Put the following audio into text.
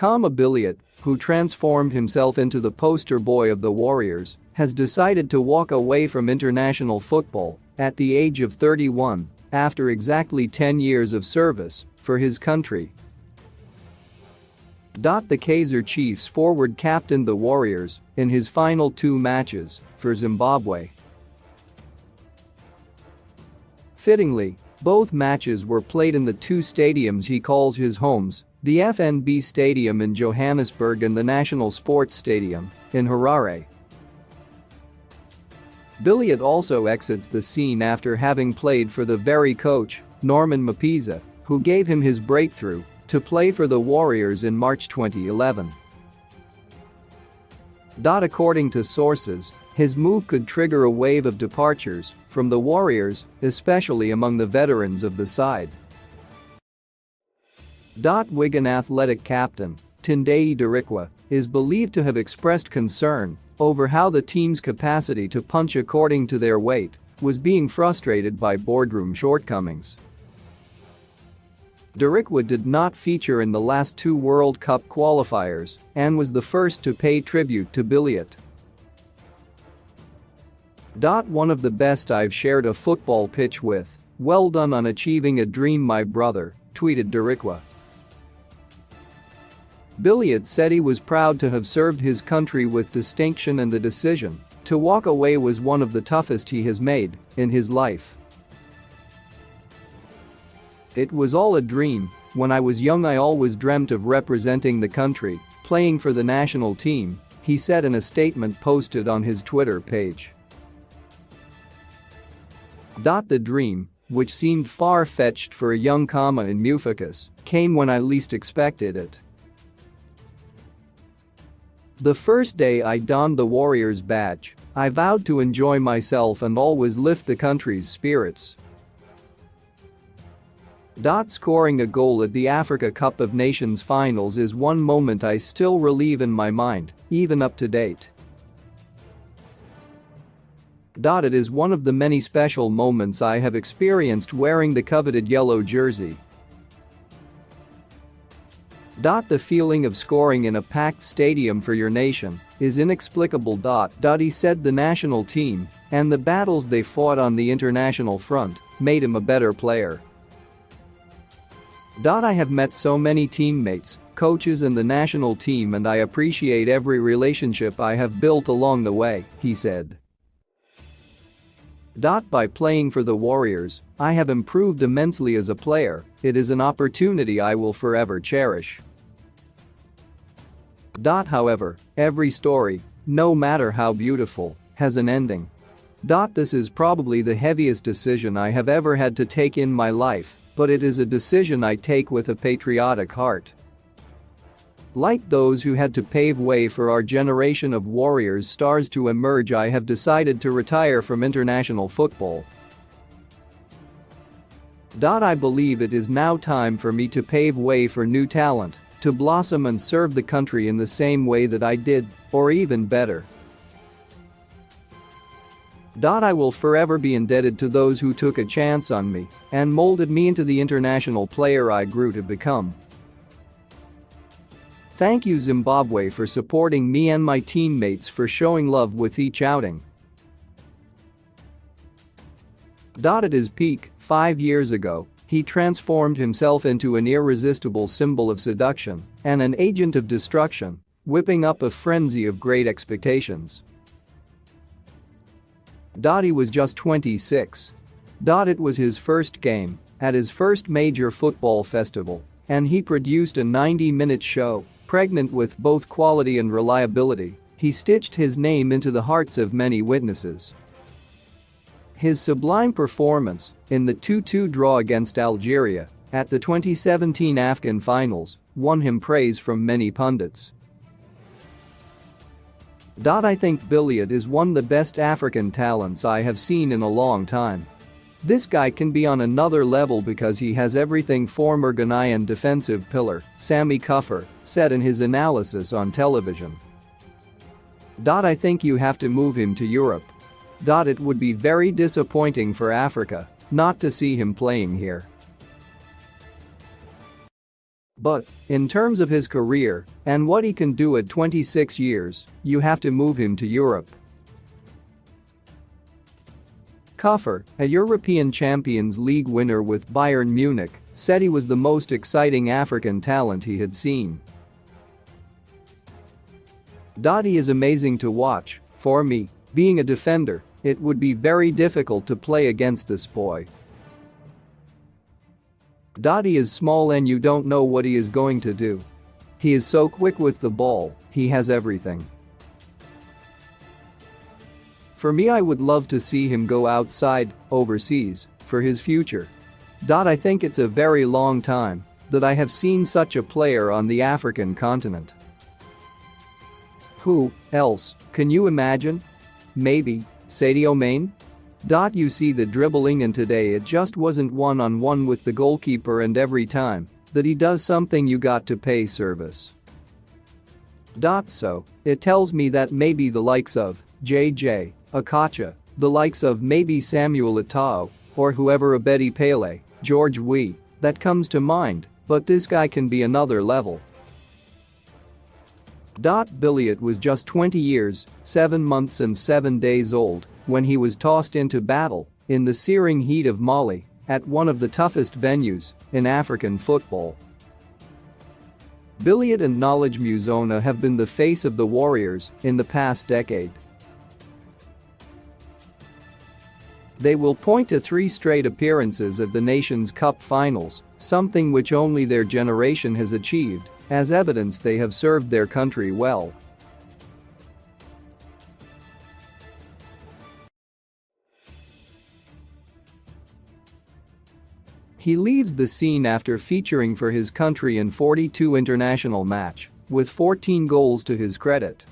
Billiat, who transformed himself into the poster boy of the Warriors, has decided to walk away from international football at the age of 31 after exactly 10 years of service for his country. The Kaizer Chiefs forward captained the Warriors in his final 2 matches for Zimbabwe. Fittingly, both matches were played in the 2 stadiums he calls his homes, the FNB Stadium in Johannesburg and the National Sports Stadium in Harare. Billiat also exits the scene after having played for the very coach, Norman Mapisa, who gave him his breakthrough to play for the Warriors in March 2011. According to sources, his move could trigger a wave of departures from the Warriors, especially among the veterans of the side. Wigan Athletic captain Tendai Darikwa is believed to have expressed concern over how the team's capacity to punch according to their weight was being frustrated by boardroom shortcomings. Darikwa did not feature in the last 2 World Cup qualifiers and was the first to pay tribute to Billiat. One of the best I've shared a football pitch with. Well done on achieving a dream, my brother, tweeted Darikwa. Billiat said he was proud to have served his country with distinction and the decision to walk away was one of the toughest he has made in his life. It was all a dream. When I was young I always dreamt of representing the country, playing for the national team, he said in a statement posted on his Twitter page. The dream, which seemed far-fetched for a young in Mufocus, came when I least expected it. The first day I donned the Warriors badge, I vowed to enjoy myself and always lift the country's spirits. Scoring a goal at the Africa Cup of Nations finals is one moment I still relive in my mind, even up to date. It is one of the many special moments I have experienced wearing the coveted yellow jersey. The feeling of scoring in a packed stadium for your nation is inexplicable. He said the national team and the battles they fought on the international front made him a better player. I have met so many teammates, coaches and the national team and I appreciate every relationship I have built along the way, he said. By playing for the Warriors, I have improved immensely as a player. It is an opportunity I will forever cherish. However, every story, no matter how beautiful, has an ending. This is probably the heaviest decision I have ever had to take in my life, but it is a decision I take with a patriotic heart. Like those who had to pave way for our generation of Warriors stars to emerge, I have decided to retire from international football. I believe it is now time for me to pave way for new talent, to blossom and serve the country in the same way that I did, or even better. I will forever be indebted to those who took a chance on me and molded me into the international player I grew to become. Thank you Zimbabwe for supporting me and my teammates, for showing love with each outing. At his peak, 5 years ago, he transformed himself into an irresistible symbol of seduction and an agent of destruction, whipping up a frenzy of great expectations. He was just 26. It was his first game at his first major football festival, and he produced a 90-minute show, pregnant with both quality and reliability. He stitched his name into the hearts of many witnesses. His sublime performance in the 2-2 draw against Algeria at the 2017 Afghan finals won him praise from many pundits. I think Billiat is one of the best African talents I have seen in a long time. This guy can be on another level because he has everything, former Ghanaian defensive pillar Sammy Kuffer said in his analysis on television. I think you have to move him to Europe. It would be very disappointing for Africa not to see him playing here. But, in terms of his career and what he can do at 26 years, you have to move him to Europe. Kuffer, a European Champions League winner with Bayern Munich, said he was the most exciting African talent he had seen. He is amazing to watch. For me, being a defender, it would be very difficult to play against this boy. He is small and you don't know what he is going to do. He is so quick with the ball, he has everything. For me, I would love to see him go outside, overseas, for his future. I think it's a very long time that I have seen such a player on the African continent. Who else can you imagine? Maybe Sadio Mane? You see the dribbling, and today it just wasn't one-on-one with the goalkeeper, and every time that he does something you got to pay service. So, it tells me that maybe the likes of JJ Okocha, the likes of maybe Samuel Eto'o, or whoever, Abedi Pele, George Weah, that comes to mind, but this guy can be another level. Billiat was just 20 years, 7 months and 7 days old when he was tossed into battle in the searing heat of Mali at one of the toughest venues in African football. Billiat and Knowledge Muzona have been the face of the Warriors in the past decade. They will point to 3 straight appearances at the Nations Cup finals, something which only their generation has achieved, as evidence they have served their country well. He leaves the scene after featuring for his country in 42 international matches, with 14 goals to his credit.